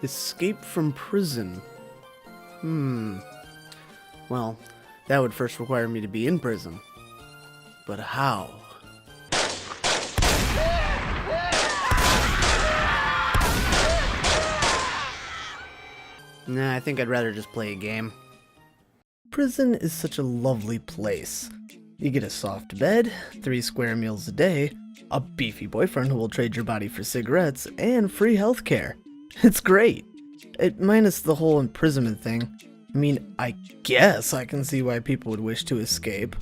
Escape from prison. Well, that would first require me to be in prison. But how? Nah, I think I'd rather just play a game. Prison is such a lovely place. You get a soft bed, 3 square meals a day, a beefy boyfriend who will trade your body for cigarettes, and free healthcare. It's great. Minus the whole imprisonment thing. I mean, I guess I can see why people would wish to escape.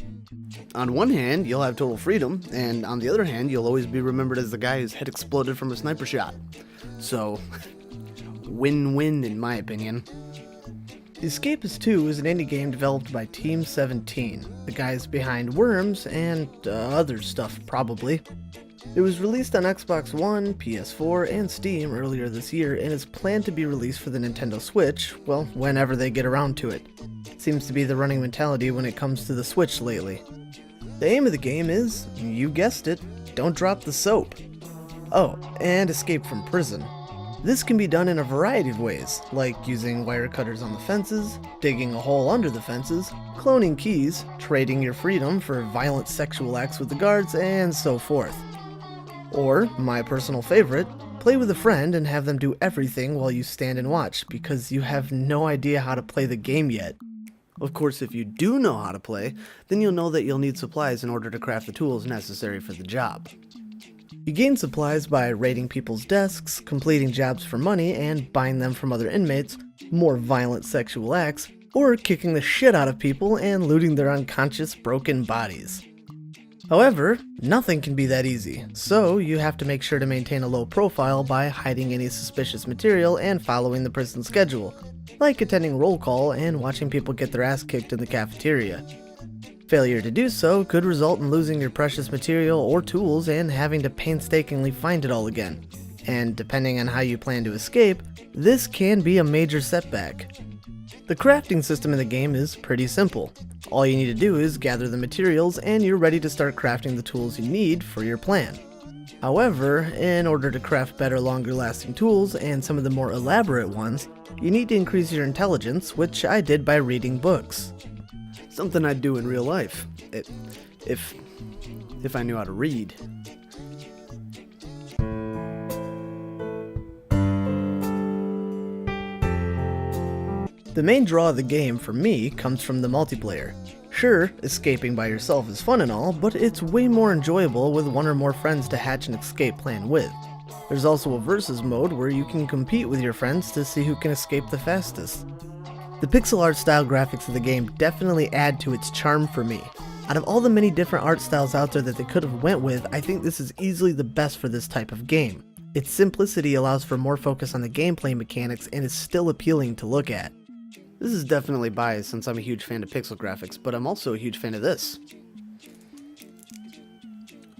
On one hand, you'll have total freedom, and on the other hand, you'll always be remembered as the guy whose head exploded from a sniper shot. So, win-win in my opinion. Escapists 2 is an indie game developed by Team 17, the guys behind Worms and other stuff probably. It was released on Xbox One, PS4, and Steam earlier this year and is planned to be released for the Nintendo Switch, well, whenever they get around to it. Seems to be the running mentality when it comes to the Switch lately. The aim of the game is, you guessed it, don't drop the soap. Oh, and escape from prison. This can be done in a variety of ways, like using wire cutters on the fences, digging a hole under the fences, cloning keys, trading your freedom for violent sexual acts with the guards, and so forth. Or, my personal favorite, play with a friend and have them do everything while you stand and watch, because you have no idea how to play the game yet. Of course, if you do know how to play, then you'll know that you'll need supplies in order to craft the tools necessary for the job. You gain supplies by raiding people's desks, completing jobs for money, and buying them from other inmates, more violent sexual acts, or kicking the shit out of people and looting their unconscious, broken bodies. However, nothing can be that easy, so you have to make sure to maintain a low profile by hiding any suspicious material and following the prison schedule, like attending roll call and watching people get their ass kicked in the cafeteria. Failure to do so could result in losing your precious material or tools and having to painstakingly find it all again. And depending on how you plan to escape, this can be a major setback. The crafting system in the game is pretty simple. All you need to do is gather the materials and you're ready to start crafting the tools you need for your plan. However, in order to craft better, longer lasting tools and some of the more elaborate ones, you need to increase your intelligence, which I did by reading books. Something I'd do in real life, if I knew how to read. The main draw of the game for me comes from the multiplayer. Sure, escaping by yourself is fun and all, but it's way more enjoyable with one or more friends to hatch an escape plan with. There's also a versus mode where you can compete with your friends to see who can escape the fastest. The pixel art style graphics of the game definitely add to its charm for me. Out of all the many different art styles out there that they could have went with, I think this is easily the best for this type of game. Its simplicity allows for more focus on the gameplay mechanics and is still appealing to look at. This is definitely biased since I'm a huge fan of pixel graphics, but I'm also a huge fan of this.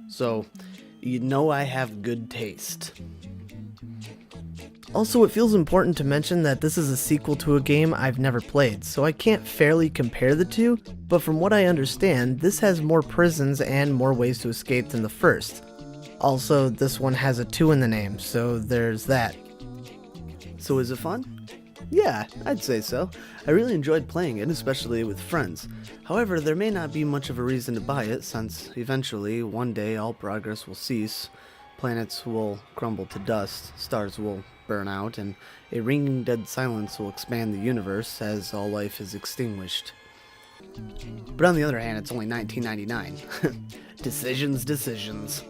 So, you know I have good taste. Also, it feels important to mention that this is a sequel to a game I've never played, so I can't fairly compare the two, but from what I understand, this has more prisons and more ways to escape than the first. Also, this one has a 2 in the name, so there's that. So is it fun? Yeah, I'd say so. I really enjoyed playing it, especially with friends. However, there may not be much of a reason to buy it, since eventually, one day, all progress will cease, planets will crumble to dust, stars will burn out, and a ringing dead silence will expand the universe as all life is extinguished. But on the other hand, it's only $19.99. Decisions.